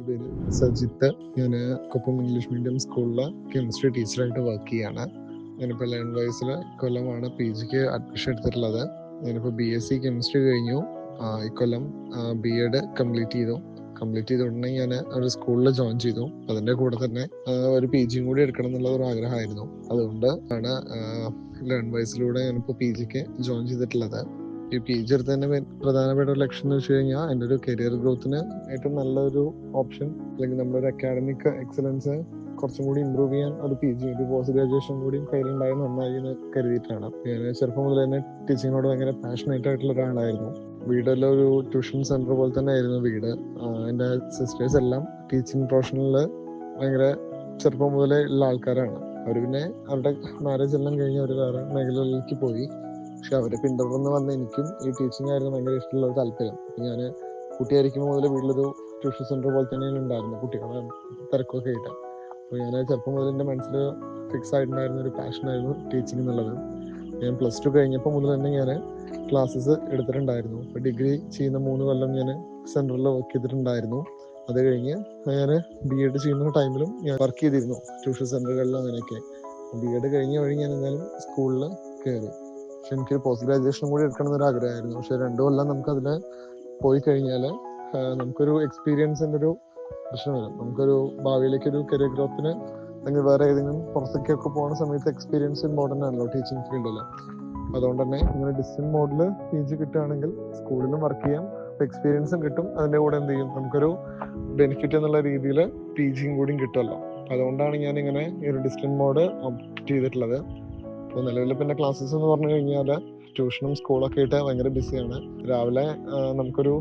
എൻ്റെ പേര് സജിത്ത്. ഞാൻ കൊപ്പം ഇംഗ്ലീഷ് മീഡിയം സ്കൂളിലെ കെമിസ്ട്രി ടീച്ചറായിട്ട് വർക്ക് ചെയ്യാണ്. ഞാനിപ്പോൾ ലേൺ വൈസിൽ കൊല്ലമാണ് PGക്ക് അഡ്മിഷൻ എടുത്തിട്ടുള്ളത്. ഞാനിപ്പോൾ BSc കെമിസ്ട്രി കഴിഞ്ഞു. ഇക്കൊല്ലം B.Ed കംപ്ലീറ്റ് ചെയ്ത ഉടനെ ഞാൻ ഒരു സ്കൂളിൽ ജോയിൻ ചെയ്തു. അതിൻ്റെ കൂടെ തന്നെ ഒരു PGയും കൂടി എടുക്കണം എന്നുള്ളത് ഒരു ആഗ്രഹമായിരുന്നു. അതുകൊണ്ട് ആണ് ലേൺ വൈസിലൂടെ ഞാനിപ്പോൾ PGക്ക് ജോയിൻ ചെയ്തിട്ടുള്ളത്. ഈ PG എടുത്തതിൻ്റെ പ്രധാനപ്പെട്ട ഒരു ലക്ഷ്യം എന്ന് വെച്ച് കഴിഞ്ഞാൽ എൻ്റെ ഒരു കരിയർ ഗ്രോത്തിന് ഏറ്റവും നല്ലൊരു ഓപ്ഷൻ, അല്ലെങ്കിൽ നമ്മളൊരു അക്കാഡമിക് എക്സലൻസ് കുറച്ചും കൂടി ഇമ്പ്രൂവ് ചെയ്യാൻ ഒരു ഒരു പോസ്റ്റ് ഗ്രാജുവേഷൻ കൂടി കയ്യിലുണ്ടായി നന്നായി എന്ന് കരുതിയിട്ടാണ്. ഞാൻ ചെറുപ്പം മുതൽ തന്നെ ടീച്ചിങ്ങിനോട് ഭയങ്കര പാഷനേറ്റ് ആയിട്ടുള്ള ഒരാളായിരുന്നു. വീടെല്ലാം ഒരു ട്യൂഷൻ സെന്റർ പോലെ തന്നെ ആയിരുന്നു വീട്. എൻ്റെ സിസ്റ്റേഴ്സ് എല്ലാം ടീച്ചിങ് പ്രൊഫഷനിൽ ഭയങ്കര ചെറുപ്പം മുതലേ ഉള്ള ആൾക്കാരാണ്. അവർ പിന്നെ അവരുടെ മാരേജ് എല്ലാം കഴിഞ്ഞ് അവർ വേറെ മേഖലകളിലേക്ക് പോയി. പക്ഷെ അവരെ പിന്തുടർന്ന് വന്ന എനിക്കും ഈ ടീച്ചിങ് ആയിരുന്നു ഭയങ്കര ഇഷ്ടമുള്ള ഒരു താല്പര്യം. ഞാൻ കുട്ടിയായിരിക്കുമ്പോൾ മുതൽ വീട്ടിലൊരു ട്യൂഷൻ സെന്റർ പോലെ തന്നെയാണ് ഉണ്ടായിരുന്നു, കുട്ടികളെ തിരക്കൊക്കെ ആയിട്ട്. അപ്പോൾ ഞാൻ ചെറുപ്പം മുതൽ എൻ്റെ മനസ്സിൽ ഫിക്സ് ആയിട്ടുണ്ടായിരുന്ന ഒരു പാഷനായിരുന്നു ടീച്ചിങ് എന്നുള്ളത്. ഞാൻ +2 കഴിഞ്ഞപ്പോൾ മുതൽ തന്നെ ഞാൻ ക്ലാസ്സസ് എടുത്തിട്ടുണ്ടായിരുന്നു. ഇപ്പോൾ ഡിഗ്രി ചെയ്യുന്ന 3 കൊല്ലം ഞാൻ സെൻറ്ററിൽ വർക്ക് ചെയ്തിട്ടുണ്ടായിരുന്നു. അത് കഴിഞ്ഞ് ഞാൻ B.Ed ചെയ്യുന്ന ടൈമിലും ഞാൻ വർക്ക് ചെയ്തിരുന്നു ട്യൂഷൻ സെൻ്ററുകളിലും അങ്ങനെയൊക്കെ. B.Ed കഴിഞ്ഞ വഴി ഞാൻ എന്തായാലും സ്കൂളിൽ കയറി. പക്ഷെ എനിക്കൊരു പോസ്റ്റ് ഗ്രാജുവേഷൻ കൂടി എടുക്കണം എന്നൊരു ആഗ്രഹമായിരുന്നു. പക്ഷെ 2 കൊല്ലം നമുക്കതിൽ പോയി കഴിഞ്ഞാൽ നമുക്കൊരു എക്സ്പീരിയൻസിൻ്റെ ഒരു പ്രശ്നം വരും. നമുക്കൊരു ഭാവിയിലേക്കൊരു കരിയർ ഗ്രോത്തിന് അല്ലെങ്കിൽ വേറെ ഏതെങ്കിലും പുറത്തേക്കൊക്കെ പോകുന്ന സമയത്ത് എക്സ്പീരിയൻസ് ഇമ്പോർട്ടൻ്റ് ആണല്ലോ ടീച്ചിങ് ഫീൽഡിൽ. അതുകൊണ്ട് തന്നെ ഇങ്ങനെ ഡിസ്റ്റൻസ് മോഡിൽ PG കിട്ടുകയാണെങ്കിൽ സ്കൂളിലും വർക്ക് ചെയ്യാം, എക്സ്പീരിയൻസും കിട്ടും. അതിൻ്റെ കൂടെ എന്ത് ചെയ്യും, നമുക്കൊരു ബെനിഫിറ്റ് എന്നുള്ള രീതിയിൽ PGയും കൂടിയും കിട്ടുമല്ലോ. അതുകൊണ്ടാണ് ഞാനിങ്ങനെ ഈ ഒരു ഡിസ്റ്റൻസ് മോഡ് ഓപ്റ്റ് ചെയ്തിട്ടുള്ളത്. അപ്പോൾ നിലവിൽ പിന്നെ ക്ലാസ്സസ് എന്ന് പറഞ്ഞു കഴിഞ്ഞാൽ ട്യൂഷനും സ്കൂളൊക്കെ ആയിട്ട് ഭയങ്കര ബിസിയാണ്. രാവിലെ നമുക്കൊരു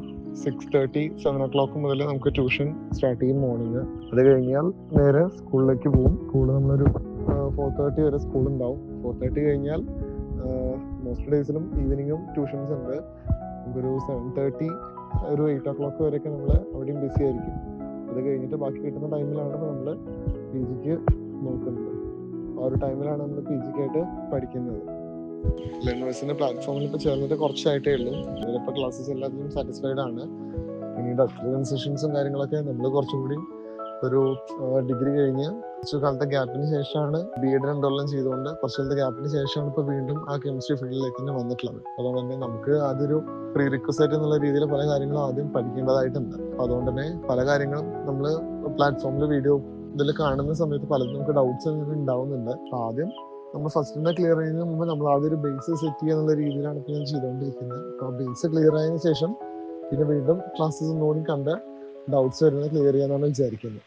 6:30, 7 o'clock മുതൽ നമുക്ക് ട്യൂഷൻ സ്റ്റാർട്ട് ചെയ്യും മോർണിംഗ്. അത് കഴിഞ്ഞാൽ നേരെ സ്കൂളിലേക്ക് പോകും. സ്കൂള് നമ്മളൊരു 4:30 വരെ സ്കൂൾ ഉണ്ടാവും. 4:30 കഴിഞ്ഞാൽ മോസ്റ്റ് ഡേയ്സിലും ഈവനിങ്ങും ട്യൂഷൻസ് ഉണ്ട്. നമുക്കൊരു 7:30 ഒരു 8 o'clock വരെയൊക്കെ നമ്മൾ അവിടെയും ബിസി ആയിരിക്കും. അത് കഴിഞ്ഞിട്ട് ബാക്കി കിട്ടുന്ന ടൈമിലാണ് നമ്മൾ PGക്ക് നോക്കുന്നത്. ആ ഒരു ടൈമിലാണ് നമ്മൾ PGക്കായിട്ട് പഠിക്കുന്നത്. ലേൺ വൈസിന്റെ പ്ലാറ്റ്ഫോമിൽ ഇപ്പോൾ ചേർന്നിട്ട് കുറച്ചായിട്ടേ ഉള്ളൂ. അതിലിപ്പോൾ ക്ലാസ്സസ് എല്ലാത്തിനും സാറ്റിസ്ഫൈഡ് ആണ്. പിന്നീട് കൺസെഷൻസും കാര്യങ്ങളൊക്കെ നമ്മൾ കുറച്ചും കൂടി ഒരു ഡിഗ്രി കഴിഞ്ഞ് കുറച്ചു കാലത്തെ ഗ്യാപ്പിന് ശേഷമാണ് B.Ed 2 കൊല്ലം ചെയ്തുകൊണ്ട് കുറച്ചു കാലത്തെ ഗ്യാപ്പിന് ശേഷമാണ് ഇപ്പോൾ വീണ്ടും ആ കെമിസ്ട്രി ഫീൽഡിലേക്ക് തന്നെ വന്നിട്ടുള്ളത്. അതുകൊണ്ട് തന്നെ നമുക്ക് അതൊരു പ്രീ റിക്വസൈറ്റ് എന്നുള്ള രീതിയിൽ പല കാര്യങ്ങളും ആദ്യം പഠിക്കേണ്ടതായിട്ടുണ്ട്. അപ്പോൾ അതുകൊണ്ട് തന്നെ പല കാര്യങ്ങളും നമ്മൾ പ്ലാറ്റ്ഫോമിൽ വീഡിയോ ഇതിൽ കാണുന്ന സമയത്ത് പലതും നമുക്ക് ഡൗട്ട്സ് ഉണ്ടാവുന്നുണ്ട്. അപ്പോൾ ആദ്യം നമ്മൾ ഫസ്റ്റ് ക്ലിയർ ചെയ്യുന്നതിന് മുമ്പ് നമ്മൾ ആദ്യം ഒരു ബേസ് സെറ്റ് ചെയ്യുക എന്നുള്ള രീതിയിലാണ് ഇപ്പോൾ ഞാൻ ചെയ്തുകൊണ്ടിരിക്കുന്നത്. അപ്പോൾ ആ ബേസ് ക്ലിയർ ആയതിനു ശേഷം പിന്നെ വീണ്ടും ക്ലാസ്സസ് ഒന്നുകൂടി കണ്ട് ഡൗട്ട്സ് വരുന്നത് ക്ലിയർ ചെയ്യാനാണ് വിചാരിക്കുന്നത്.